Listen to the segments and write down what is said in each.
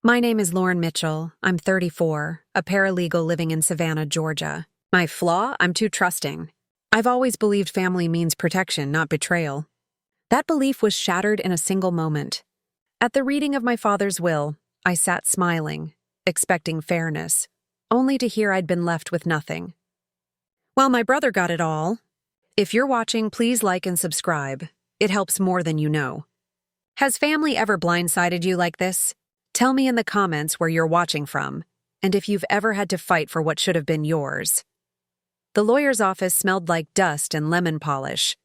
My name is Lauren Mitchell. I'm 34, a paralegal living in Savannah, Georgia. My flaw? I'm too trusting. I've always believed family means protection, not betrayal. That belief was shattered in a single moment. At the reading of my father's will, I sat smiling, expecting fairness, only to hear I'd been left with nothing. Well, my brother got it all. If you're watching, please like and subscribe. It helps more than you know. Has family ever blindsided you like this? Tell me in the comments where you're watching from, and if you've ever had to fight for what should have been yours. The lawyer's office smelled like dust and lemon polish,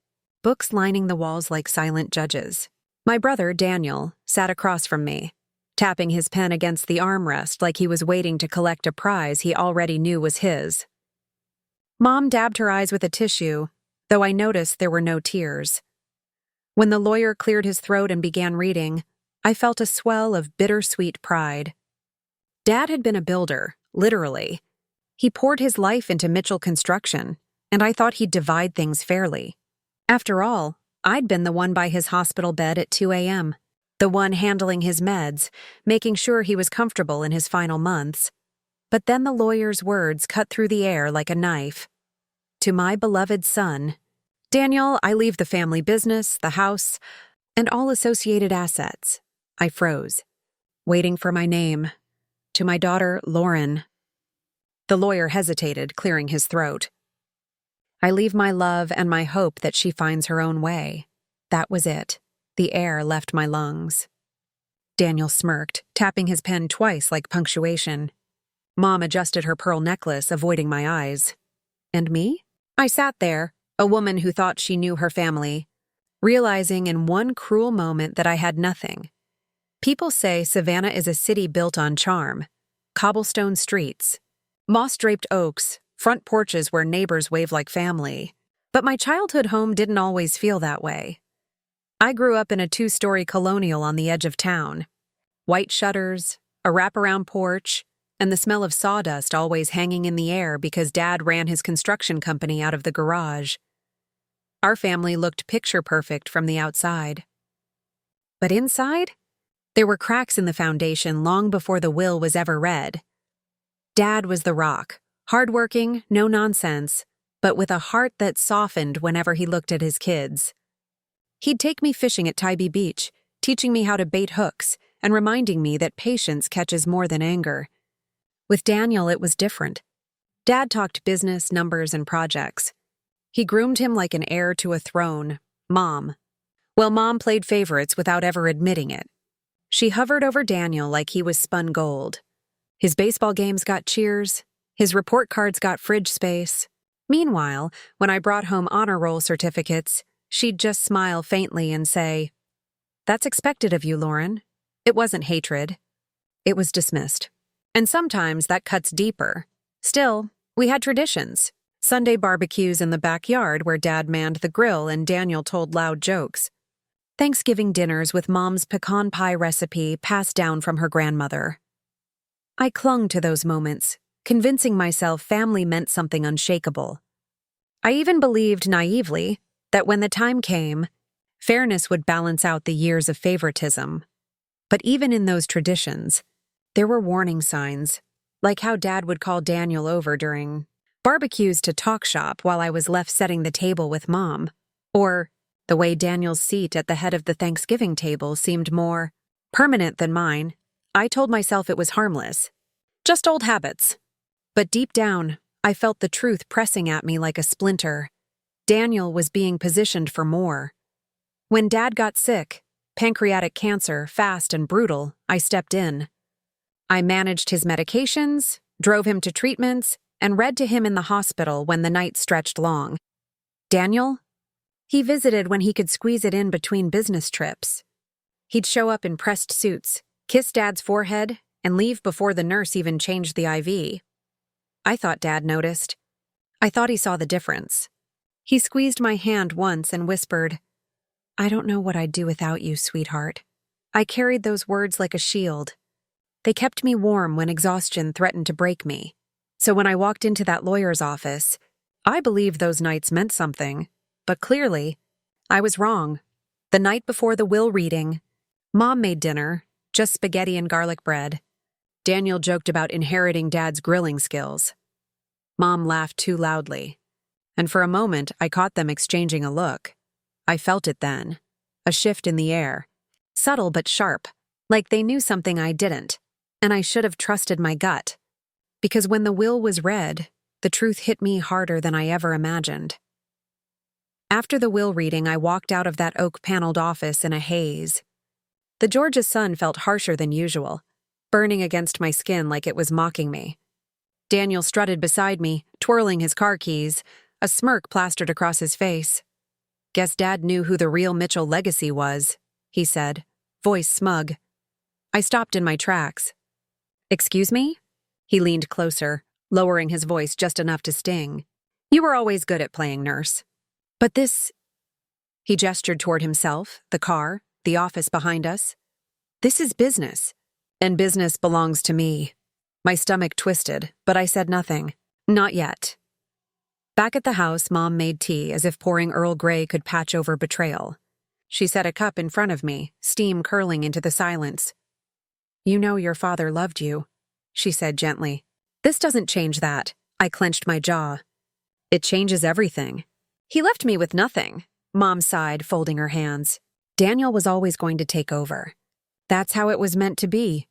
books lining the walls like silent judges. My brother, Daniel, sat across from me, tapping his pen against the armrest like he was waiting to collect a prize he already knew was his. Mom dabbed her eyes with a tissue, though I noticed there were no tears. When the lawyer cleared his throat and began reading, I felt a swell of bittersweet pride. Dad had been a builder, literally. He poured his life into Mitchell Construction, and I thought he'd divide things fairly. After all, I'd been the one by his hospital bed at 2 a.m., the one handling his meds, making sure he was comfortable in his final months. But then the lawyer's words cut through the air like a knife. To my beloved son, Daniel, I leave the family business, the house, and all associated assets. I froze, waiting for my name. To my daughter, Lauren. The lawyer hesitated, clearing his throat. I leave my love and my hope that she finds her own way. That was it. The air left my lungs. Daniel smirked, tapping his pen twice like punctuation. Mom adjusted her pearl necklace, avoiding my eyes. And me? I sat there, a woman who thought she knew her family, realizing in one cruel moment that I had nothing. People say Savannah is a city built on charm. Cobblestone streets, moss-draped oaks, front porches where neighbors wave like family. But my childhood home didn't always feel that way. I grew up in a 2-story colonial on the edge of town. White shutters, a wraparound porch, and the smell of sawdust always hanging in the air because Dad ran his construction company out of the garage. Our family looked picture-perfect from the outside. But inside? There were cracks in the foundation long before the will was ever read. Dad was the rock, hardworking, no nonsense, but with a heart that softened whenever he looked at his kids. He'd take me fishing at Tybee Beach, teaching me how to bait hooks and reminding me that patience catches more than anger. With Daniel, it was different. Dad talked business, numbers, and projects. He groomed him like an heir to a throne, Mom. Well, Mom played favorites without ever admitting it. She hovered over Daniel like he was spun gold. His baseball games got cheers. His report cards got fridge space. Meanwhile, when I brought home honor roll certificates, she'd just smile faintly and say, "That's expected of you, Lauren." It wasn't hatred. It was dismissed. And sometimes that cuts deeper. Still, we had traditions. Sunday barbecues in the backyard where Dad manned the grill and Daniel told loud jokes. Thanksgiving dinners with Mom's pecan pie recipe passed down from her grandmother. I clung to those moments, convincing myself family meant something unshakable. I even believed naively that when the time came, fairness would balance out the years of favoritism. But even in those traditions, there were warning signs, like how Dad would call Daniel over during barbecues to talk shop while I was left setting the table with Mom, or the way Daniel's seat at the head of the Thanksgiving table seemed more permanent than mine. I told myself it was harmless, just old habits. But deep down, I felt the truth pressing at me like a splinter. Daniel was being positioned for more. When Dad got sick, pancreatic cancer, fast and brutal, I stepped in. I managed his medications, drove him to treatments, and read to him in the hospital when the night stretched long. Daniel? He visited when he could squeeze it in between business trips. He'd show up in pressed suits, kiss Dad's forehead, and leave before the nurse even changed the IV. I thought Dad noticed. I thought he saw the difference. He squeezed my hand once and whispered, "I don't know what I'd do without you, sweetheart." I carried those words like a shield. They kept me warm when exhaustion threatened to break me. So when I walked into that lawyer's office, I believed those nights meant something. But clearly, I was wrong. The night before the will reading, Mom made dinner, just spaghetti and garlic bread. Daniel joked about inheriting Dad's grilling skills. Mom laughed too loudly, and for a moment I caught them exchanging a look. I felt it then, a shift in the air, subtle but sharp, like they knew something I didn't, and I should have trusted my gut. Because when the will was read, the truth hit me harder than I ever imagined. After the will reading, I walked out of that oak-paneled office in a haze. The Georgia sun felt harsher than usual, burning against my skin like it was mocking me. Daniel strutted beside me, twirling his car keys, a smirk plastered across his face. "Guess Dad knew who the real Mitchell legacy was," he said, voice smug. I stopped in my tracks. "Excuse me?" He leaned closer, lowering his voice just enough to sting. "You were always good at playing nurse. But this—" He gestured toward himself, the car, the office behind us. "This is business, and business belongs to me." My stomach twisted, but I said nothing. Not yet. Back at the house, Mom made tea as if pouring Earl Grey could patch over betrayal. She set a cup in front of me, steam curling into the silence. "You know your father loved you," she said gently. "This doesn't change that." I clenched my jaw. "It changes everything." "He left me with nothing," Mom sighed, folding her hands. "Daniel was always going to take over. That's how it was meant to be."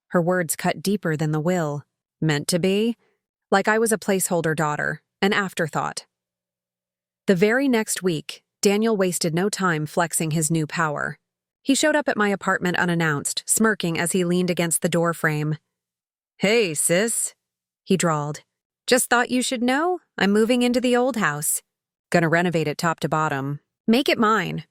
Her words cut deeper than the will. Meant to be? Like I was a placeholder daughter, an afterthought. The very next week, Daniel wasted no time flexing his new power. He showed up at my apartment unannounced, smirking as he leaned against the door frame. "Hey, sis," he drawled. "Just thought you should know, I'm moving into the old house. Gonna renovate it top to bottom. Make it mine."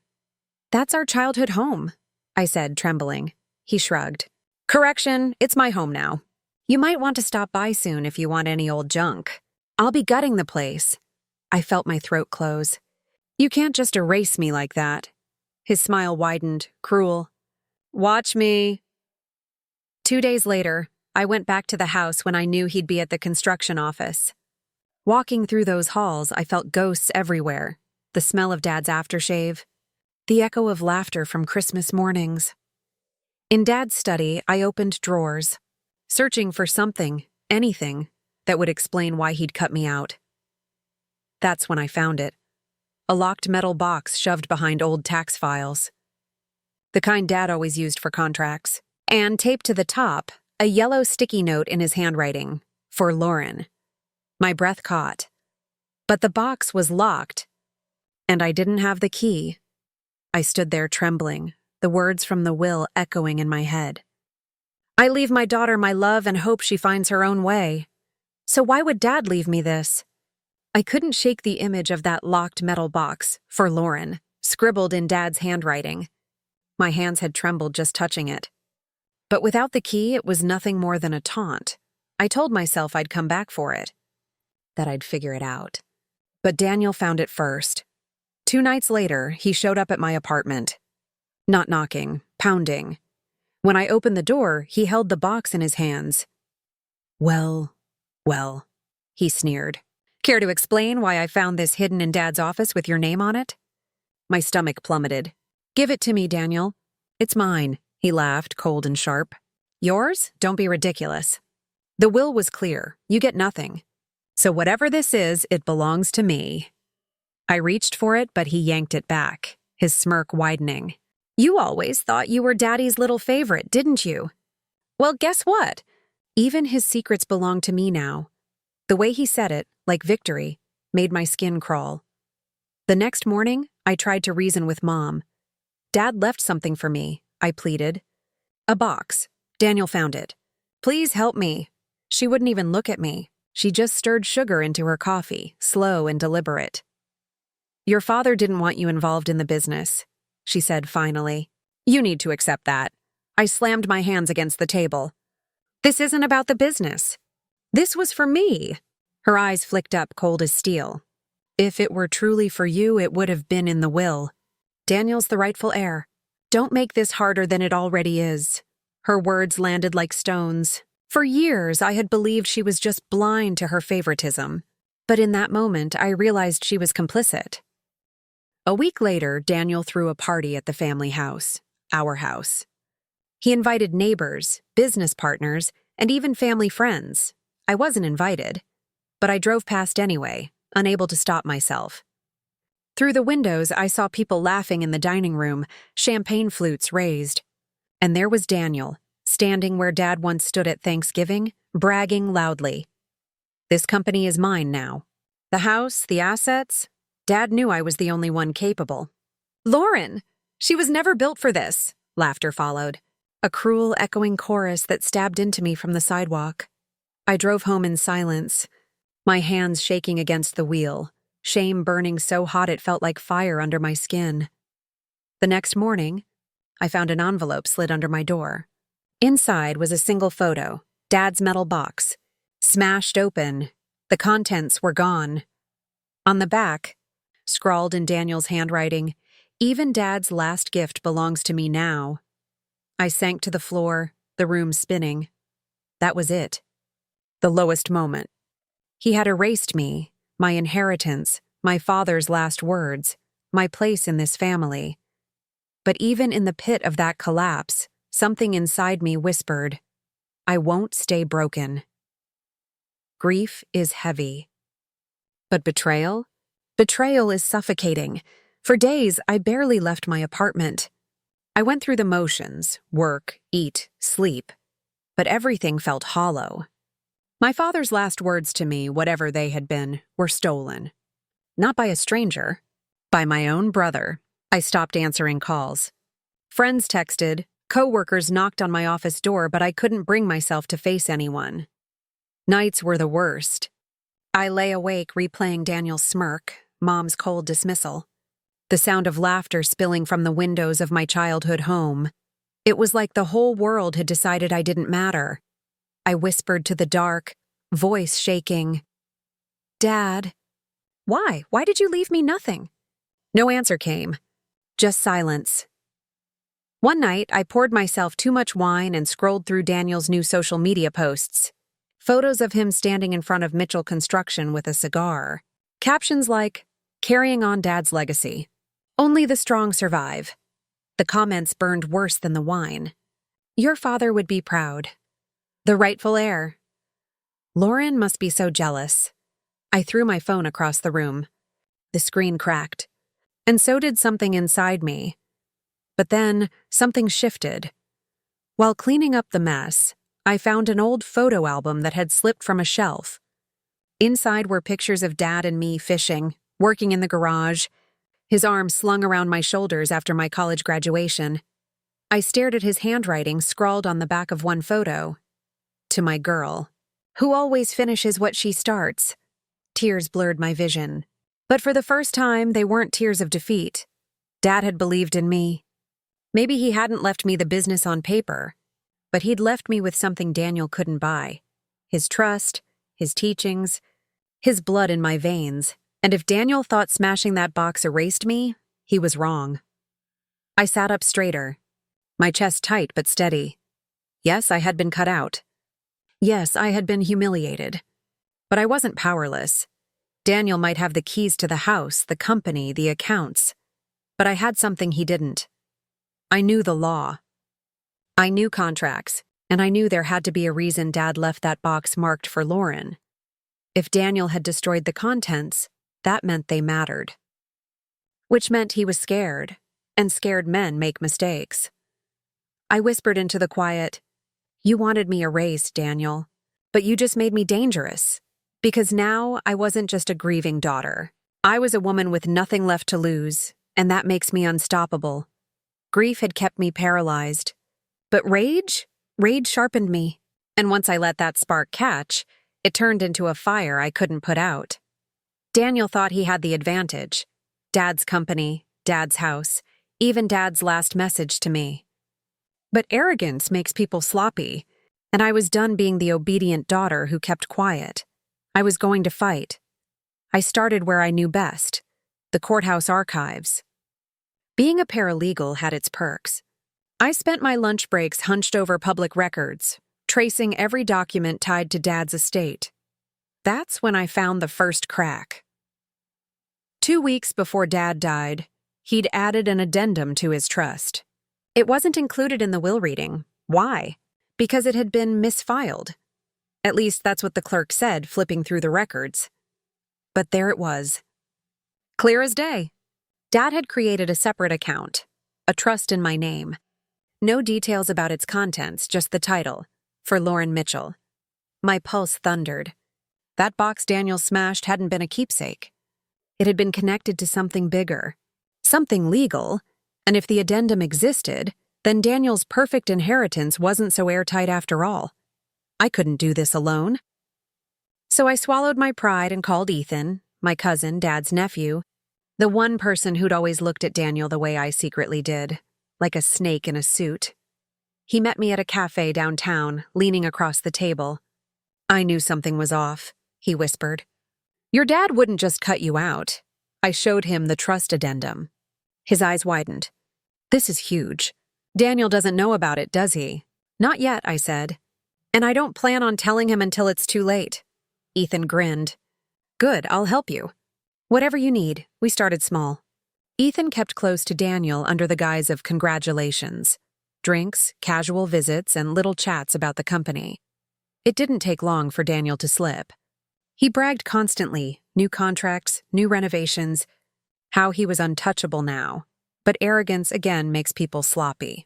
"That's our childhood home," I said, trembling. He shrugged. "Correction, it's my home now. You might want to stop by soon if you want any old junk. I'll be gutting the place." I felt my throat close. "You can't just erase me like that." His smile widened, cruel. "Watch me." 2 days later, I went back to the house when I knew he'd be at the construction office. Walking through those halls, I felt ghosts everywhere. The smell of Dad's aftershave. The echo of laughter from Christmas mornings. In Dad's study, I opened drawers, searching for something, anything, that would explain why he'd cut me out. That's when I found it. A locked metal box shoved behind old tax files. The kind Dad always used for contracts. And taped to the top, a yellow sticky note in his handwriting, for Lauren. My breath caught. But the box was locked, and I didn't have the key. I stood there trembling, the words from the will echoing in my head. "I leave my daughter my love and hope she finds her own way. So why would Dad leave me this?" I couldn't shake the image of that locked metal box, for Lauren, scribbled in Dad's handwriting. My hands had trembled just touching it. But without the key, it was nothing more than a taunt. I told myself I'd come back for it, that I'd figure it out. But Daniel found it first. 2 nights later, he showed up at my apartment. Not knocking, pounding. When I opened the door, he held the box in his hands. Well, he sneered. "Care to explain why I found this hidden in Dad's office with your name on it?" My stomach plummeted. "Give it to me, Daniel. It's mine," he laughed, cold and sharp. "Yours? Don't be ridiculous. The will was clear. You get nothing. So whatever this is, it belongs to me." I reached for it, but he yanked it back, his smirk widening. "You always thought you were Daddy's little favorite, didn't you? Well, guess what? Even his secrets belong to me now." The way he said it, like victory, made my skin crawl. The next morning, I tried to reason with Mom. "Dad left something for me," I pleaded. "A box. Daniel found it. Please help me." She wouldn't even look at me. She just stirred sugar into her coffee, slow and deliberate. "Your father didn't want you involved in the business," she said finally. "You need to accept that." I slammed my hands against the table. "This isn't about the business. This was for me." Her eyes flicked up cold as steel. "If it were truly for you, it would have been in the will. Daniel's the rightful heir. Don't make this harder than it already is." Her words landed like stones. For years, I had believed she was just blind to her favoritism. But in that moment, I realized she was complicit. A week later, Daniel threw a party at the family house, our house. He invited neighbors, business partners, and even family friends. I wasn't invited, but I drove past anyway, unable to stop myself. Through the windows, I saw people laughing in the dining room, champagne flutes raised. And there was Daniel, standing where Dad once stood at Thanksgiving, bragging loudly. This company is mine now. The house, the assets. Dad knew I was the only one capable. Lauren! She was never built for this, laughter followed. A cruel, echoing chorus that stabbed into me from the sidewalk. I drove home in silence, my hands shaking against the wheel, shame burning so hot it felt like fire under my skin. The next morning, I found an envelope slid under my door. Inside was a single photo, Dad's metal box. Smashed open, the contents were gone. On the back, scrawled in Daniel's handwriting, "Even Dad's last gift belongs to me now." I sank to the floor, the room spinning. That was it. The lowest moment. He had erased me, my inheritance, my father's last words, my place in this family. But even in the pit of that collapse, something inside me whispered, "I won't stay broken." Grief is heavy. But betrayal? Betrayal is suffocating. For days, I barely left my apartment. I went through the motions, work, eat, sleep. But everything felt hollow. My father's last words to me, whatever they had been, were stolen. Not by a stranger, by my own brother. I stopped answering calls. Friends texted, coworkers knocked on my office door, but I couldn't bring myself to face anyone. Nights were the worst. I lay awake replaying Daniel's smirk, Mom's cold dismissal, the sound of laughter spilling from the windows of my childhood home. It was like the whole world had decided I didn't matter. I whispered to the dark, voice shaking, "Dad, why? Why did you leave me nothing?" No answer came, just silence. One night, I poured myself too much wine and scrolled through Daniel's new social media posts. Photos of him standing in front of Mitchell Construction with a cigar. Captions like, "Carrying on Dad's legacy. Only the strong survive." The comments burned worse than the wine. "Your father would be proud. The rightful heir. Lauren must be so jealous." I threw my phone across the room. The screen cracked. And so did something inside me. But then, something shifted. While cleaning up the mess, I found an old photo album that had slipped from a shelf. Inside were pictures of Dad and me fishing, working in the garage, his arm slung around my shoulders after my college graduation. I stared at his handwriting scrawled on the back of one photo. "To my girl, who always finishes what she starts." Tears blurred my vision. But for the first time, they weren't tears of defeat. Dad had believed in me. Maybe he hadn't left me the business on paper, but he'd left me with something Daniel couldn't buy. His trust, his teachings, his blood in my veins. And if Daniel thought smashing that box erased me, he was wrong. I sat up straighter, my chest tight but steady. Yes, I had been cut out. Yes, I had been humiliated. But I wasn't powerless. Daniel might have the keys to the house, the company, the accounts. But I had something he didn't. I knew the law. I knew contracts, and I knew there had to be a reason Dad left that box marked for Lauren. If Daniel had destroyed the contents, that meant they mattered. Which meant he was scared, and scared men make mistakes. I whispered into the quiet, "You wanted me erased, Daniel, but you just made me dangerous." Because now I wasn't just a grieving daughter. I was a woman with nothing left to lose, and that makes me unstoppable. Grief had kept me paralyzed. But rage? Rage sharpened me. And once I let that spark catch, it turned into a fire I couldn't put out. Daniel thought he had the advantage. Dad's company, Dad's house, even Dad's last message to me. But arrogance makes people sloppy, and I was done being the obedient daughter who kept quiet. I was going to fight. I started where I knew best, the courthouse archives. Being a paralegal had its perks. I spent my lunch breaks hunched over public records, tracing every document tied to Dad's estate. That's when I found the first crack. 2 weeks before Dad died, he'd added an addendum to his trust. It wasn't included in the will reading. Why? because it had been misfiled. At least that's what the clerk said, flipping through the records. But there it was. Clear as day. Dad had created a separate account, a trust in my name. No details about its contents, just the title, for Lauren Mitchell. My pulse thundered. That box Daniel smashed hadn't been a keepsake. It had been connected to something bigger, something legal, and if the addendum existed, then Daniel's perfect inheritance wasn't so airtight after all. I couldn't do this alone. So I swallowed my pride and called Ethan, my cousin, Dad's nephew, the one person who'd always looked at Daniel the way I secretly did, like a snake in a suit. He met me at a cafe downtown, leaning across the table. I knew something was off, he whispered. Your dad wouldn't just cut you out. I showed him the trust addendum. His eyes widened. This is huge. Daniel doesn't know about it, does he? Not yet, I said. And I don't plan on telling him until it's too late. Ethan grinned. Good, I'll help you. Whatever you need. We started small. Ethan kept close to Daniel under the guise of congratulations. Drinks, casual visits, and little chats about the company. It didn't take long for Daniel to slip. He bragged constantly, new contracts, new renovations, how he was untouchable now, but arrogance again makes people sloppy.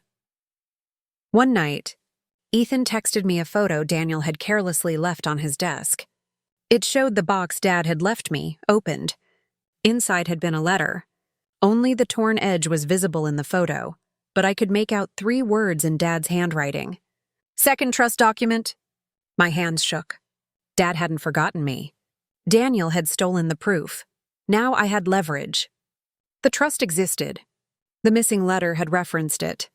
One night, Ethan texted me a photo Daniel had carelessly left on his desk. It showed the box Dad had left me, opened. Inside had been a letter. Only the torn edge was visible in the photo, but I could make out 3 words in Dad's handwriting. Second trust document. My hands shook. Dad hadn't forgotten me. Daniel had stolen the proof. Now I had leverage. The trust existed. The missing letter had referenced it.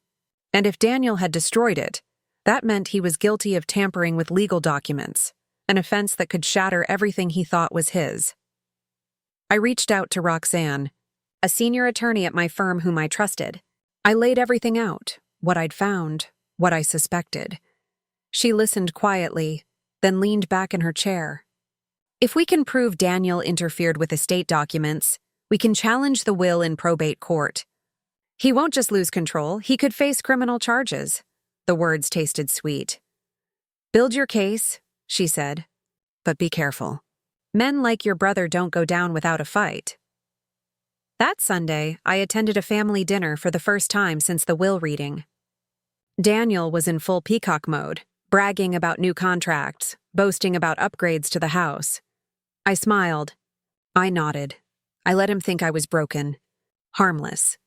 And if Daniel had destroyed it, that meant he was guilty of tampering with legal documents, an offense that could shatter everything he thought was his. I reached out to Roxanne, a senior attorney at my firm whom I trusted. I laid everything out, what I'd found, what I suspected. She listened quietly, then leaned back in her chair. If we can prove Daniel interfered with estate documents, we can challenge the will in probate court. He won't just lose control, he could face criminal charges. The words tasted sweet. Build your case, she said, but be careful. Men like your brother don't go down without a fight. That Sunday, I attended a family dinner for the first time since the will reading. Daniel was in full peacock mode, bragging about new contracts, boasting about upgrades to the house. I smiled. I nodded. I let him think I was broken. Harmless.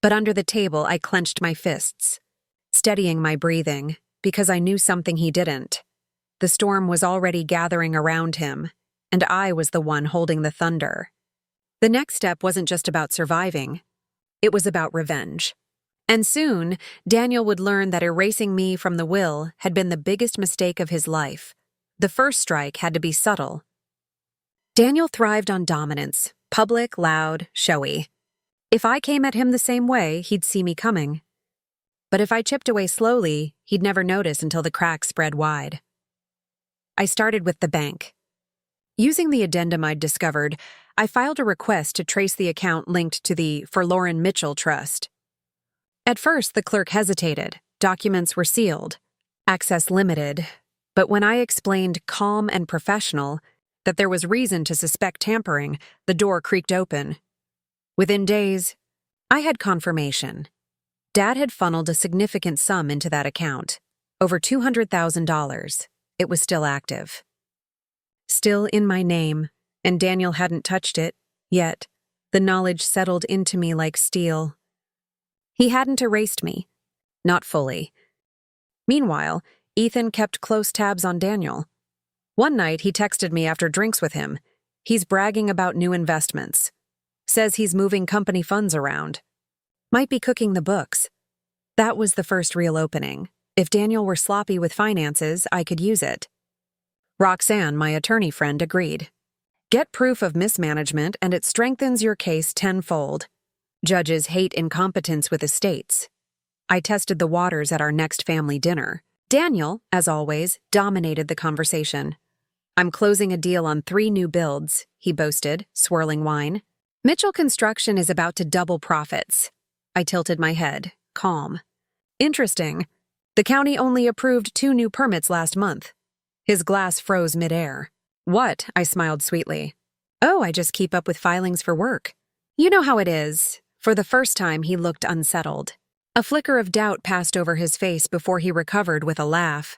But under the table, I clenched my fists, steadying my breathing, because I knew something he didn't. The storm was already gathering around him, and I was the one holding the thunder. The next step wasn't just about surviving. It was about revenge. And soon, Daniel would learn that erasing me from the will had been the biggest mistake of his life. The first strike had to be subtle. Daniel thrived on dominance, public, loud, showy. If I came at him the same way, he'd see me coming. But if I chipped away slowly, he'd never notice until the cracks spread wide. I started with the bank. Using the addendum I'd discovered, I filed a request to trace the account linked to the For Lauren Mitchell Trust. At first, the clerk hesitated. Documents were sealed, access limited. But when I explained calm and professional, that there was reason to suspect tampering, the door creaked open. Within days, I had confirmation. Dad had funneled a significant sum into that account, over $200,000. It was still active. Still in my name, and Daniel hadn't touched it, yet the knowledge settled into me like steel. He hadn't erased me. Not fully. Meanwhile, Ethan kept close tabs on Daniel. One night, he texted me after drinks with him. He's bragging about new investments. Says he's moving company funds around. Might be cooking the books. That was the first real opening. If Daniel were sloppy with finances, I could use it. Roxanne, my attorney friend, agreed. Get proof of mismanagement and it strengthens your case tenfold. Judges hate incompetence with estates. I tested the waters at our next family dinner. Daniel, as always, dominated the conversation. I'm closing a deal on 3 new builds, he boasted, swirling wine. Mitchell Construction is about to double profits. I tilted my head, calm. Interesting. The county only approved 2 new permits last month. His glass froze midair. What? I smiled sweetly. Oh, I just keep up with filings for work. You know how it is. For the first time, he looked unsettled. A flicker of doubt passed over his face before he recovered with a laugh.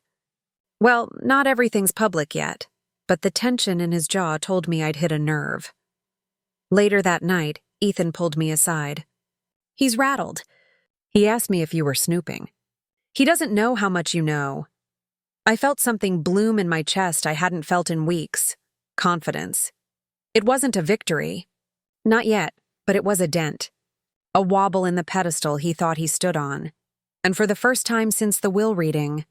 Well, not everything's public yet, but the tension in his jaw told me I'd hit a nerve. Later that night, Ethan pulled me aside. He's rattled. He asked me if you were snooping. He doesn't know how much you know. I felt something bloom in my chest I hadn't felt in weeks. Confidence. It wasn't a victory. Not yet, but it was a dent. A wobble in the pedestal he thought he stood on. And for the first time since the will reading,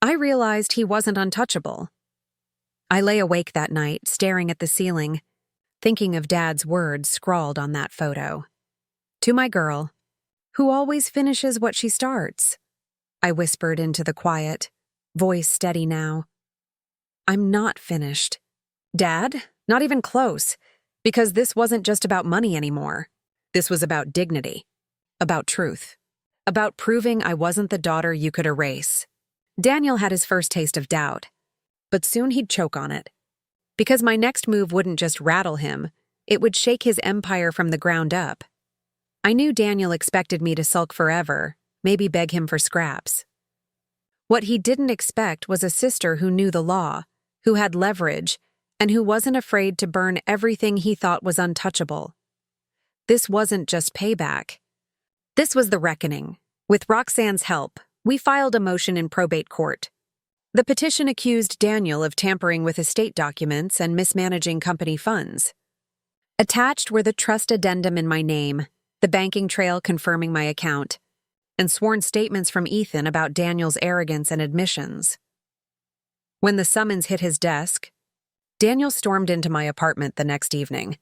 I realized he wasn't untouchable. I lay awake that night, staring at the ceiling, thinking of Dad's words scrawled on that photo. To my girl, who always finishes what she starts. I whispered into the quiet, voice steady now. I'm not finished. Dad? Not even close, because this wasn't just about money anymore. This was about dignity, about truth, about proving I wasn't the daughter you could erase. Daniel had his first taste of doubt, but soon he'd choke on it. Because my next move wouldn't just rattle him, it would shake his empire from the ground up. I knew Daniel expected me to sulk forever, maybe beg him for scraps. What he didn't expect was a sister who knew the law, who had leverage, and who wasn't afraid to burn everything he thought was untouchable. This wasn't just payback. This was the reckoning. With Roxanne's help, we filed a motion in probate court. The petition accused Daniel of tampering with estate documents and mismanaging company funds. Attached were the trust addendum in my name, the banking trail confirming my account, and sworn statements from Ethan about Daniel's arrogance and admissions. When the summons hit his desk, Daniel stormed into my apartment the next evening.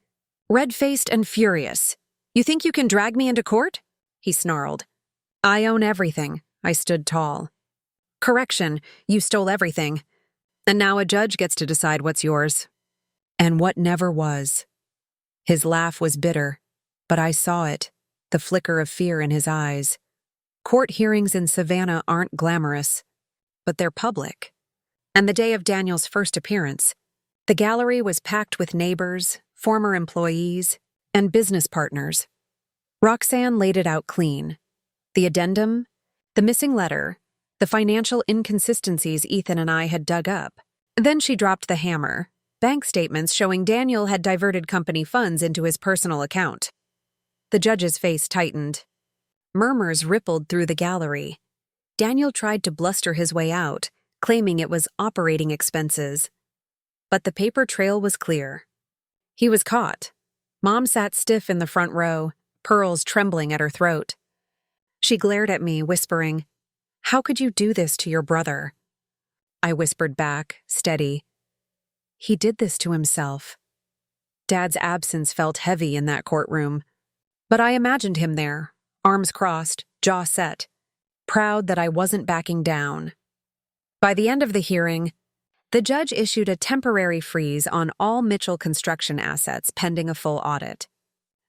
Red-faced and furious. You think you can drag me into court? He snarled. I own everything. I stood tall. Correction, you stole everything. And now a judge gets to decide what's yours. And what never was. His laugh was bitter, but I saw it, the flicker of fear in his eyes. Court hearings in Savannah aren't glamorous, but they're public. And the day of Daniel's first appearance, the gallery was packed with neighbors, former employees, and business partners. Roxanne laid it out clean. The addendum, the missing letter, the financial inconsistencies Ethan and I had dug up. Then she dropped the hammer, bank statements showing Daniel had diverted company funds into his personal account. The judge's face tightened. Murmurs rippled through the gallery. Daniel tried to bluster his way out, claiming it was operating expenses. But the paper trail was clear. He was caught. Mom sat stiff in the front row, pearls trembling at her throat. She glared at me, whispering, "How could you do this to your brother?" I whispered back, steady. He did this to himself. Dad's absence felt heavy in that courtroom. But I imagined him there, arms crossed, jaw set, proud that I wasn't backing down. By the end of the hearing, the judge issued a temporary freeze on all Mitchell construction assets pending a full audit.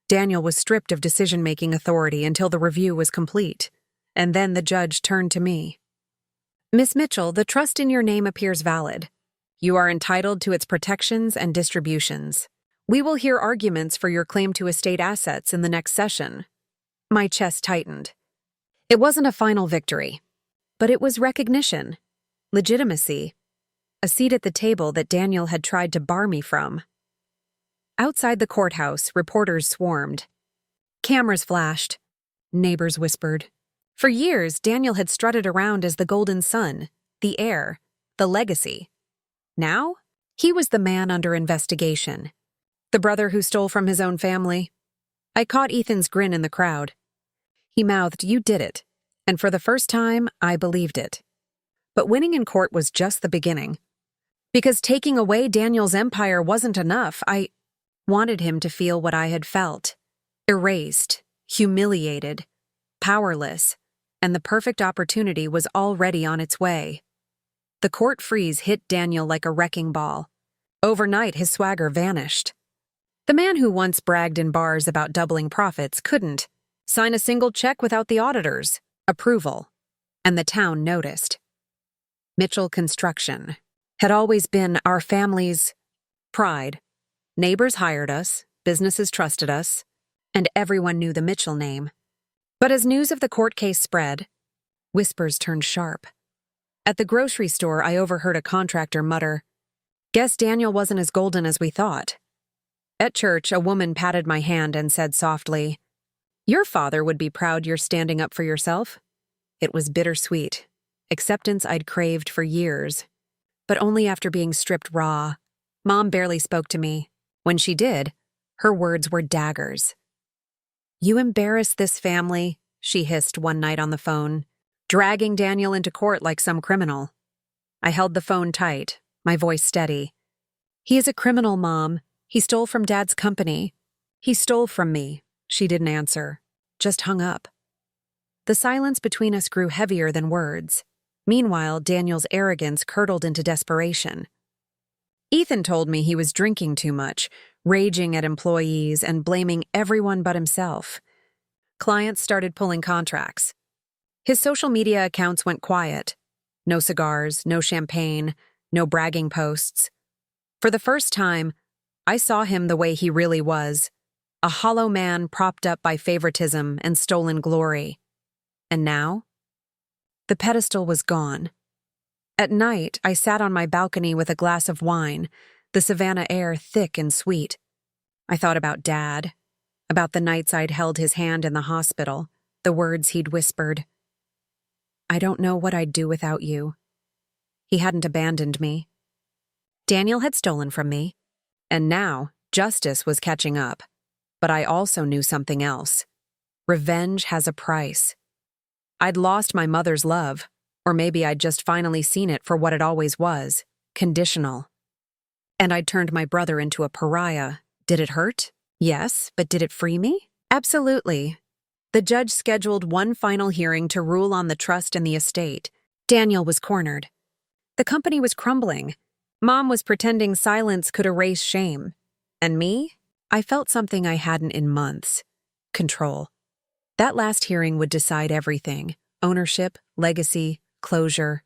Daniel was stripped of decision-making authority until the review was complete, and then the judge turned to me. Miss Mitchell, the trust in your name appears valid. You are entitled to its protections and distributions. We will hear arguments for your claim to estate assets in the next session. My chest tightened. It wasn't a final victory, but it was recognition, legitimacy, a seat at the table that Daniel had tried to bar me from. Outside the courthouse, reporters swarmed. Cameras flashed. Neighbors whispered. For years, Daniel had strutted around as the golden son, the heir, the legacy. Now, he was the man under investigation. The brother who stole from his own family. I caught Ethan's grin in the crowd. He mouthed, "You did it." And for the first time, I believed it. But winning in court was just the beginning. Because taking away Daniel's empire wasn't enough, I wanted him to feel what I had felt. Erased, humiliated, powerless, and the perfect opportunity was already on its way. The court freeze hit Daniel like a wrecking ball. Overnight, his swagger vanished. The man who once bragged in bars about doubling profits couldn't sign a single check without the auditor's approval. and the town noticed. Mitchell Construction had always been our family's pride. Neighbors hired us, businesses trusted us, and everyone knew the Mitchell name. But as news of the court case spread, whispers turned sharp. At the grocery store, I overheard a contractor mutter, "Guess Daniel wasn't as golden as we thought." At church, a woman patted my hand and said softly, "Your father would be proud you're standing up for yourself." It was bittersweet, acceptance I'd craved for years, but only after being stripped raw. Mom barely spoke to me. When she did, her words were daggers. "You embarrassed this family," she hissed one night on the phone, dragging Daniel into court like some criminal. I held the phone tight, my voice steady. "He is a criminal, Mom. He stole from Dad's company." "He stole from me." She didn't answer, just hung up. The silence between us grew heavier than words. Meanwhile, Daniel's arrogance curdled into desperation. Ethan told me he was drinking too much, raging at employees and blaming everyone but himself. Clients started pulling contracts. His social media accounts went quiet. No cigars, no champagne, no bragging posts. For the first time, I saw him the way he really was, a hollow man propped up by favoritism and stolen glory. And now? The pedestal was gone. At night, I sat on my balcony with a glass of wine, the Savannah air thick and sweet. I thought about Dad, about the nights I'd held his hand in the hospital, the words he'd whispered. "I don't know what I'd do without you." He hadn't abandoned me. Daniel had stolen from me, and now justice was catching up. But I also knew something else. Revenge has a price. I'd lost my mother's love, or maybe I'd just finally seen it for what it always was, conditional. And I'd turned my brother into a pariah. Did it hurt? Yes, but did it free me? Absolutely. The judge scheduled one final hearing to rule on the trust and the estate. Daniel was cornered. The company was crumbling. Mom was pretending silence could erase shame. And me? I felt something I hadn't in months. Control. That last hearing would decide everything. Ownership, legacy, closure.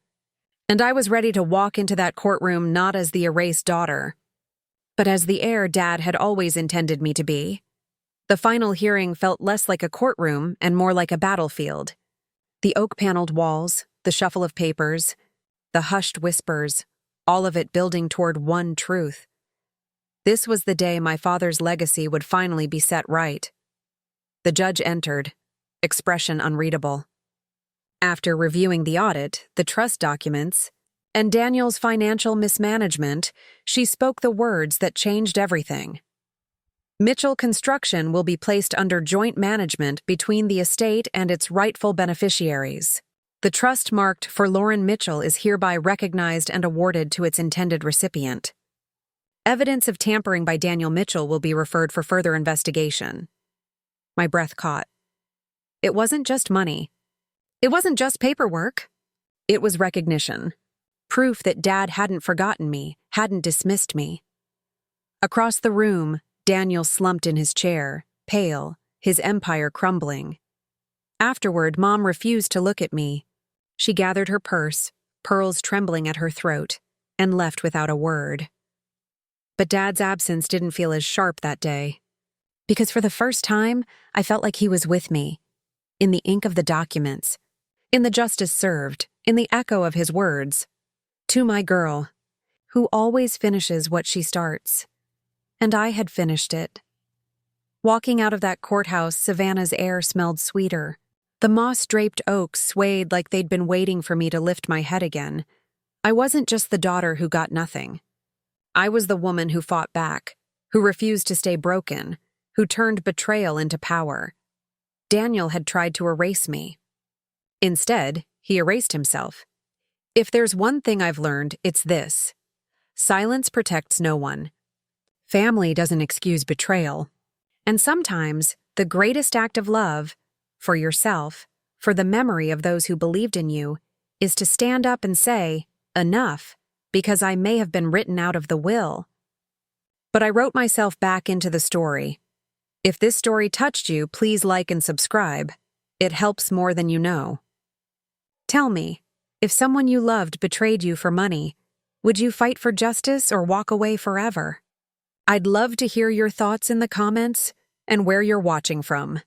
And I was ready to walk into that courtroom not as the erased daughter, but as the heir Dad had always intended me to be. The final hearing felt less like a courtroom and more like a battlefield. The oak-paneled walls, the shuffle of papers, the hushed whispers, all of it building toward one truth. This was the day my father's legacy would finally be set right. The judge entered, expression unreadable. After reviewing the audit, the trust documents, and Daniel's financial mismanagement, she spoke the words that changed everything. Mitchell Construction will be placed under joint management between the estate and its rightful beneficiaries. The trust marked for Lauren Mitchell is hereby recognized and awarded to its intended recipient. Evidence of tampering by Daniel Mitchell will be referred for further investigation. My breath caught. It wasn't just money. It wasn't just paperwork. It was recognition. Proof that Dad hadn't forgotten me, hadn't dismissed me. Across the room, Daniel slumped in his chair, pale, his empire crumbling. Afterward, Mom refused to look at me. She gathered her purse, pearls trembling at her throat, and left without a word. But Dad's absence didn't feel as sharp that day. Because for the first time, I felt like he was with me. In the ink of the documents, in the justice served, in the echo of his words. To my girl, who always finishes what she starts. And I had finished it. Walking out of that courthouse, Savannah's air smelled sweeter. The moss-draped oaks swayed like they'd been waiting for me to lift my head again. I wasn't just the daughter who got nothing. I was the woman who fought back, who refused to stay broken, who turned betrayal into power. Daniel had tried to erase me. Instead, he erased himself. If there's one thing I've learned, it's this. Silence protects no one. Family doesn't excuse betrayal. And sometimes, the greatest act of love, for yourself, for the memory of those who believed in you, is to stand up and say, enough, because I may have been written out of the will. But I wrote myself back into the story. If this story touched you, please like and subscribe. It helps more than you know. Tell me, if someone you loved betrayed you for money, would you fight for justice or walk away forever? I'd love to hear your thoughts in the comments and where you're watching from.